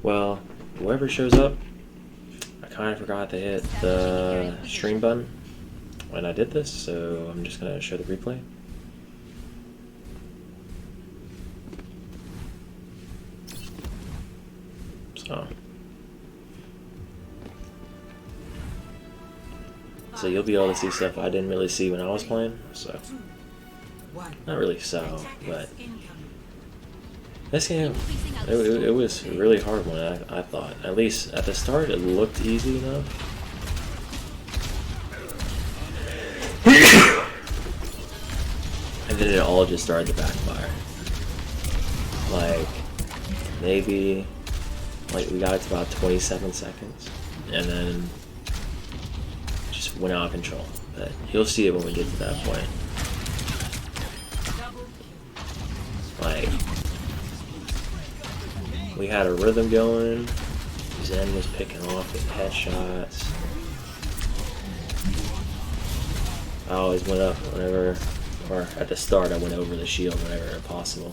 Well, whoever shows up, I kind of forgot to hit the stream button when I did this, so I'm just gonna show the replay. So you'll be able to see stuff I didn't really see when I was playing, so not really so, but this game, it was a really hard one, I thought. At least at the start it looked easy enough. And then it all just started to backfire. Like, maybe, like, we got to about 27 seconds, and then just went out of control. But you'll see it when we get to that point. Like, we had a rhythm going, Zen was picking off with headshots. I always went up whenever, or at the start I went over the shield whenever possible.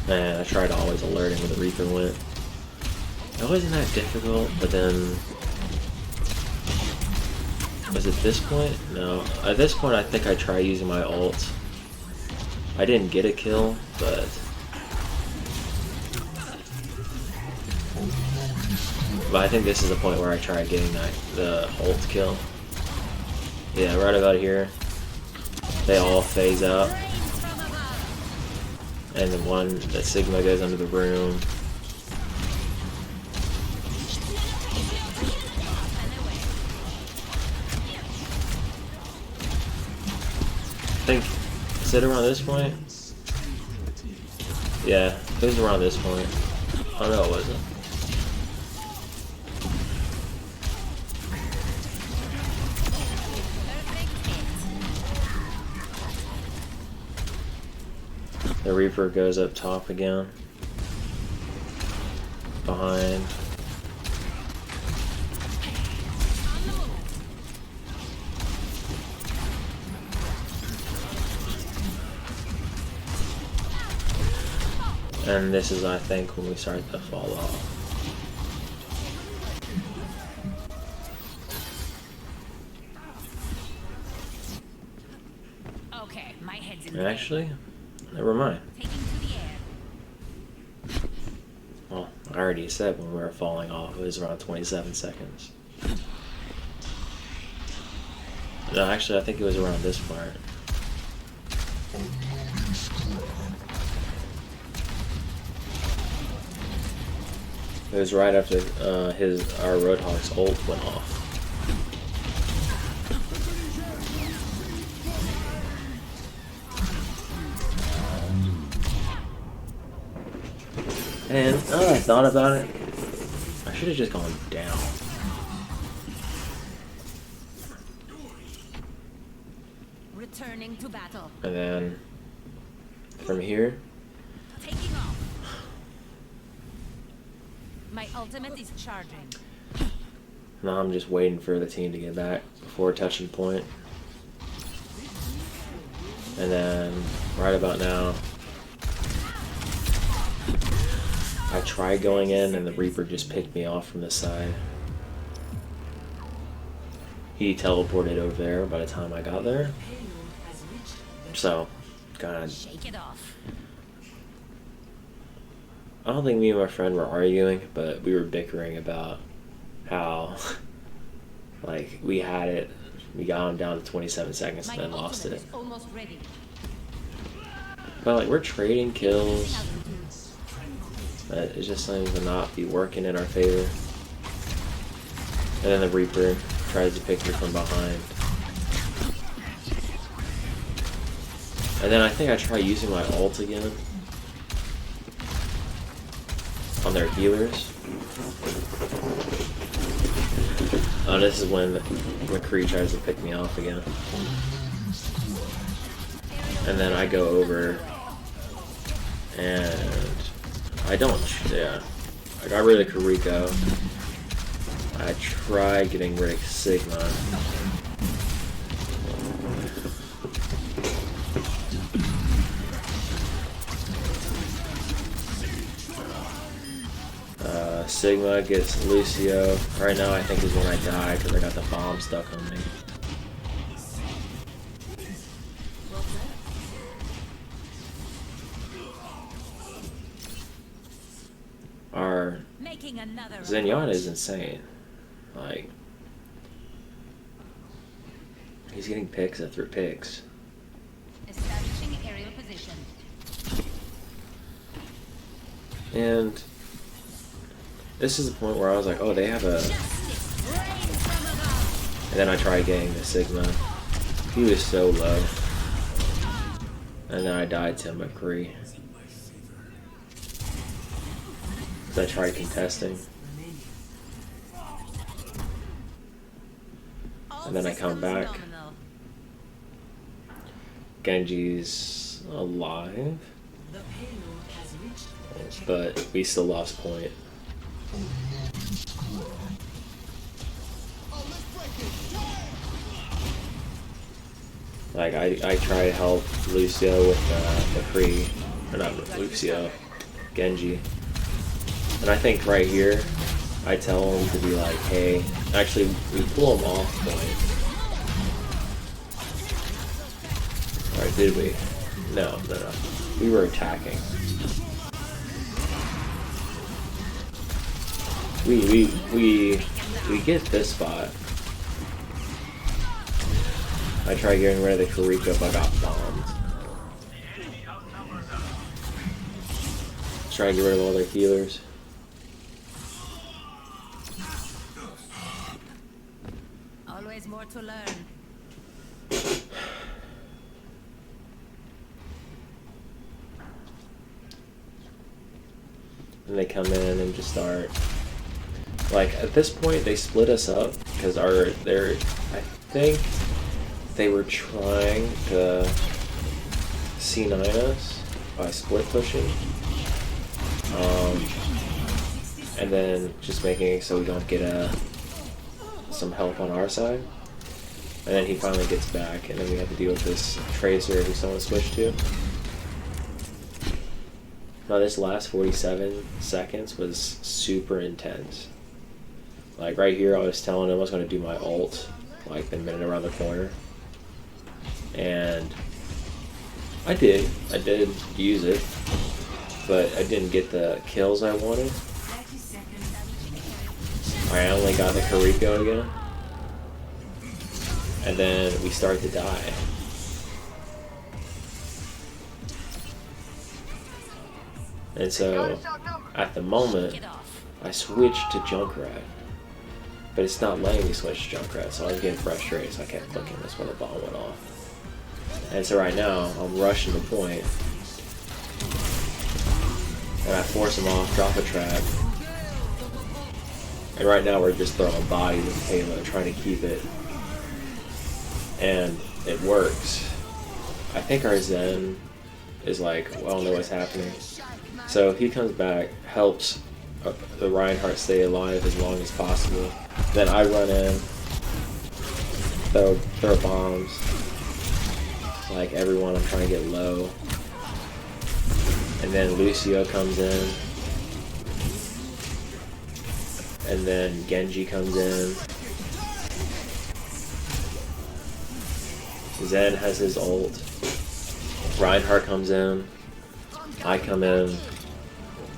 And I tried to always alert him when the Reaper went. It wasn't that difficult, but then... Was it this point? No. At this point I think I tried using my ult. I didn't get a kill, but... I think this is the point where I tried getting the ult kill. Yeah, right about here. They all phase out. And the Sigma goes under the room. I think, is it around this point? Yeah, it was around this point. Oh no, it wasn't. The Reaper goes up top again. Behind. And this is, I think, when we start to fall off. Okay, my head's in Actually, never mind. Well, I already said when we were falling off, it was around 27 seconds. No, actually, I think it was around this part. It was right after our Roadhog's ult went off. And now that I thought about it, I should have just gone down. Returning to battle. And then from here, Taking off. My ultimate is charging. now I'm just waiting for the team to get back before touching point. And then right about now, I tried going in and the Reaper just picked me off from the side. He teleported over there by the time I got there. So, God. Shake it off. I don't think me and my friend were arguing, but we were bickering about how, like, we had it, we got him down to 27 seconds and then lost it. Almost ready. But, like, we're trading kills. But it just seems to not be working in our favor. And then the Reaper tries to pick me from behind. And then I think I try using my ult again on their healers. Oh, this is when McCree tries to pick me off again. And then I go over and I don't, yeah. I got rid of Kariko. I tried getting rid of Sigma. Sigma gets Lucio. Right now I think is when I die because I got the bomb stuck on me. Our Zenyatta is insane. Like, he's getting picks after picks. Establishing aerial position. And this is the point where I was like, oh, they have a... And then I tried getting the Sigma. He was so low. And then I died to McCree. I tried contesting. And then I come back. Genji's alive. But we still lost point. Like, I try to help Lucio with McCree. Or not Lucio. Genji. And I think right here, I tell him to be like, hey, actually, we pull him off point. Alright, did we? No. We were attacking. We get this spot. I try getting rid of the Kariko, but I got bombed. Try to get rid of all their healers. Always more to learn. And they come in and just start. Like, at this point, they split us up because I think they were trying to C9 us by split pushing. And then just making it so we don't get some help on our side. And then he finally gets back, and then we have to deal with this Tracer who someone switched to. Now this last 47 seconds was super intense. Like right here I was telling him I was going to do my ult like the minute around the corner. And I did use it, but I didn't get the kills I wanted. I only got the Kariko again. And then we start to die. And so, at the moment, I switched to Junkrat. But it's not letting me switch to Junkrat, so I was getting frustrated, so I kept clicking. That's when the bomb went off. And so right now, I'm rushing the point. And I force him off, drop a trap. And right now we're just throwing bodies with payload, trying to keep it. And it works. I think our Zen is like, well, I don't know what's happening. So he comes back, helps the Reinhardt stay alive as long as possible. Then I run in, throw bombs. Like everyone, I'm trying to get low. And then Lucio comes in. And then Genji comes in. Zen has his ult. Reinhardt comes in. I come in.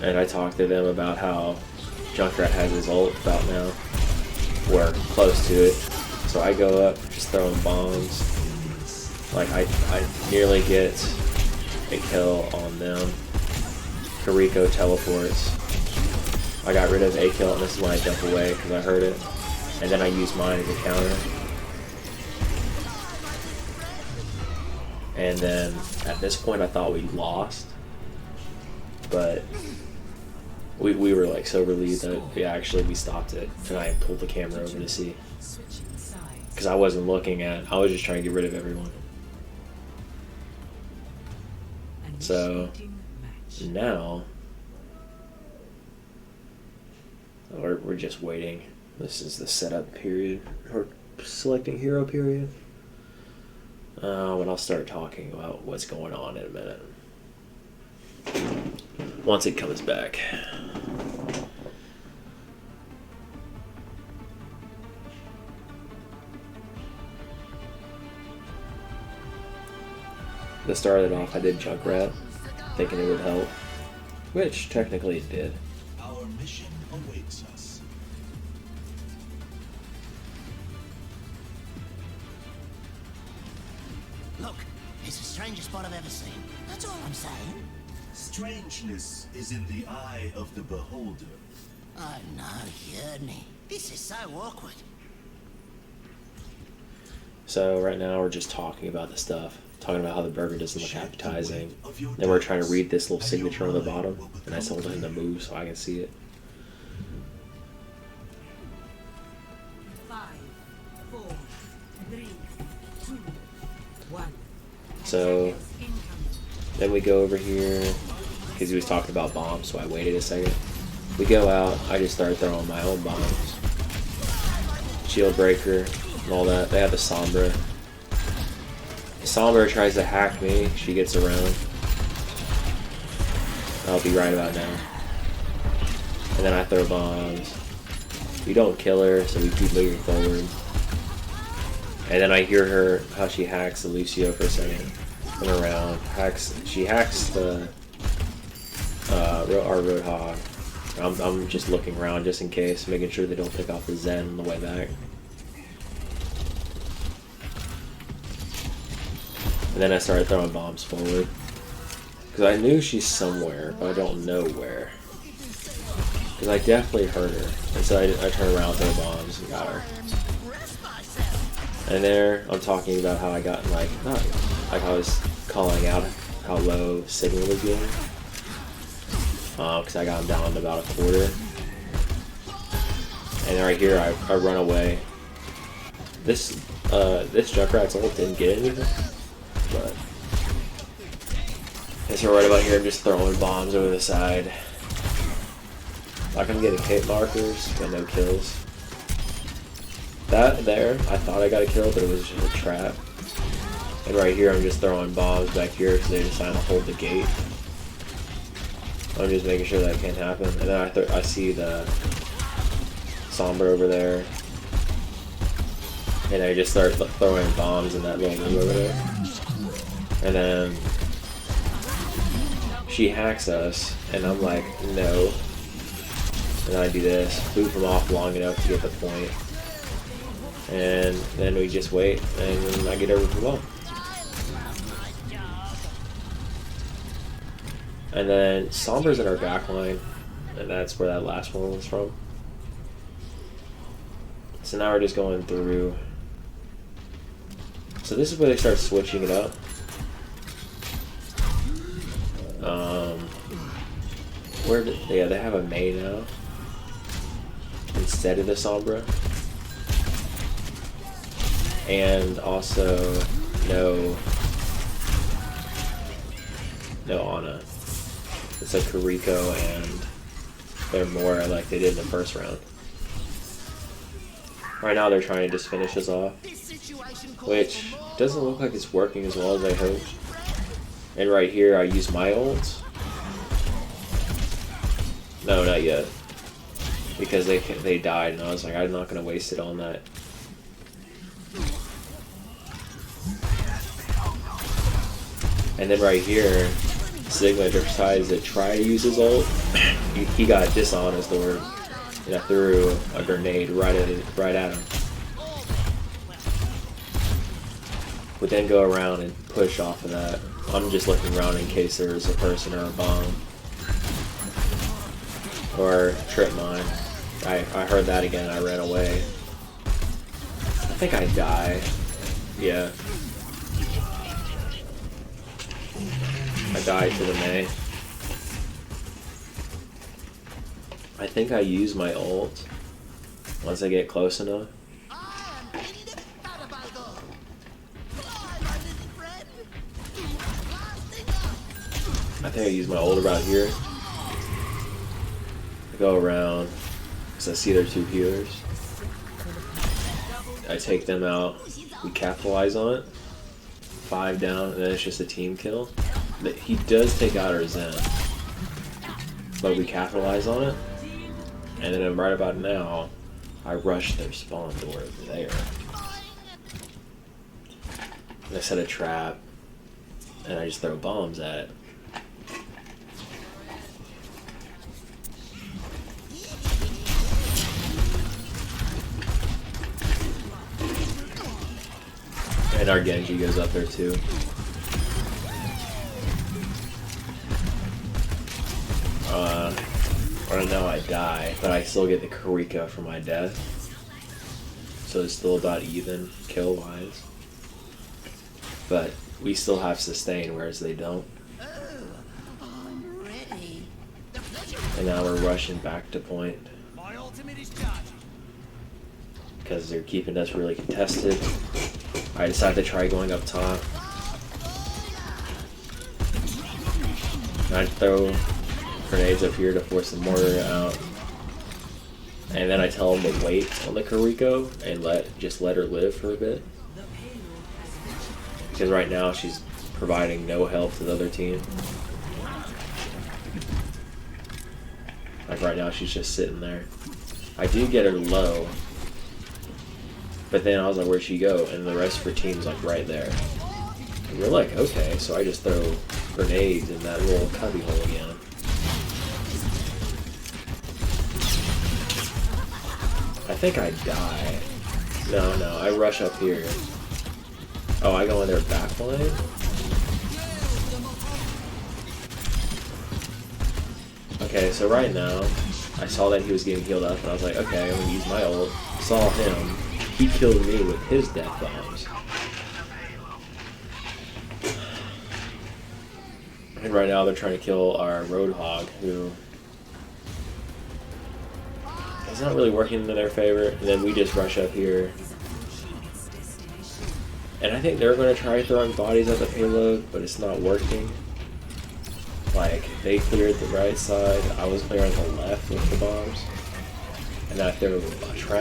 And I talk to them about how Junkrat has his ult about now. We're close to it. So I go up, just throwing bombs. Like I nearly get a kill on them. Kariko teleports. I got rid of a kill, and this is when I jump away because I heard it. And then I use mine as a counter. And then at this point I thought we lost. But we were like so relieved that we stopped it. And I pulled the camera over to see. Because I wasn't looking at, I was just trying to get rid of everyone. So now Or we're just waiting. This is the setup period, or selecting hero period. And I'll start talking about what's going on in a minute. Once it comes back. To start it off, I did Junkrat, thinking it would help, which technically it did. Our mission awaits us. Look, it's the strangest spot I've ever seen. That's all I'm saying. Strangeness is in the eye of the beholder. Oh no, you heard me. This is so awkward. So right now we're just talking about the stuff. Talking about how the burger doesn't look appetizing. Then we're trying to read this little signature on the bottom. And I told him to move so I can see it. 5, 4, 3, 2, 1. So then we go over here because he was talking about bombs, so I waited a second. We go out, I just started throwing my own bombs. Shield breaker and all that. They have the Sombra. The Sombra tries to hack me, she gets around. I'll be right about now. And then I throw bombs. We don't kill her, so we keep moving forward. And then I hear her, how she hacks the Lucio for a second. Come around, she hacks the our Roadhog. I'm just looking around just in case, making sure they don't pick off the Zen on the way back. And then I started throwing bombs forward. Because I knew she's somewhere, but I don't know where. Because I definitely heard her. And so I turned around, threw bombs, and got her. And there, I'm talking about how I got, like I was calling out how low signal was being. Because I got him down to about a quarter. And right here, I run away. This Junkrat's ult didn't get anything. But and so right about here, I'm just throwing bombs over the side. Like I'm getting hit markers, but no kills. That there, I thought I got a kill, but it was just a trap. And right here, I'm just throwing bombs back here because they decided to hold the gate. I'm just making sure that can't happen. And then I see the Sombra over there. And I just start throwing bombs in that little room over there. And then she hacks us, and I'm like, no. And I do this, boot them off long enough to get the point. And then we just wait, and I get over the wall. And then Sombra's in our back line, and that's where that last one was from. So now we're just going through. So this is where they start switching it up. They have a Mei now instead of the Sombra, and also no Ana. It's like Kariko, and they're more like they did in the first round. Right now they're trying to just finish us off, which doesn't look like it's working as well as I hoped. And right here I use my ult. No, not yet. Because they died, and I was like, I'm not going to waste it on that. And then right here, Sigma decides to try to use his ult. He got dishonest, or and I threw a grenade right at him. Would then go around and push off of that. I'm just looking around in case there's a person or a bomb. Or trip mine. I heard that again, I ran away. I think I died. Yeah. I died to the Mei. I think I use my ult once I get close enough. I think I use my ult about here. I go around, because I see their 2 healers. I take them out. We capitalize on it. 5 down, and then it's just a team kill. He does take out our Zen, but we capitalize on it. And then right about now, I rush their spawn door over there. And I set a trap, and I just throw bombs at it. And our Genji goes up there too. Right now I die, but I still get the Karika for my death. So it's still about even kill wise. But we still have sustain, whereas they don't. I'm ready. And now we're rushing back to point. My ultimate is charging. Because they're keeping us really contested. I decided to try going up top. I'd throw grenades up here to force the mortar out. And then I tell them to wait on the Kariko and just let her live for a bit. Because right now she's providing no help to the other team. Like right now she's just sitting there. I do get her low. But then I was like, where'd she go? And the rest of her team's like right there. And we're like, okay, so I just throw grenades in that little cubby hole again. I think I die. No, I rush up here. Oh, I go in their back line? Okay, so right now, I saw that he was getting healed up, and I was like, okay, I'm gonna use my ult. Saw him. He killed me with his death bombs. And right now they're trying to kill our Roadhog, who is not really working in their favor. And then we just rush up here. And I think they're going to try throwing bodies at the payload, but it's not working. Like, they cleared the right side, I was clearing the left with the bombs. And I threw a trap.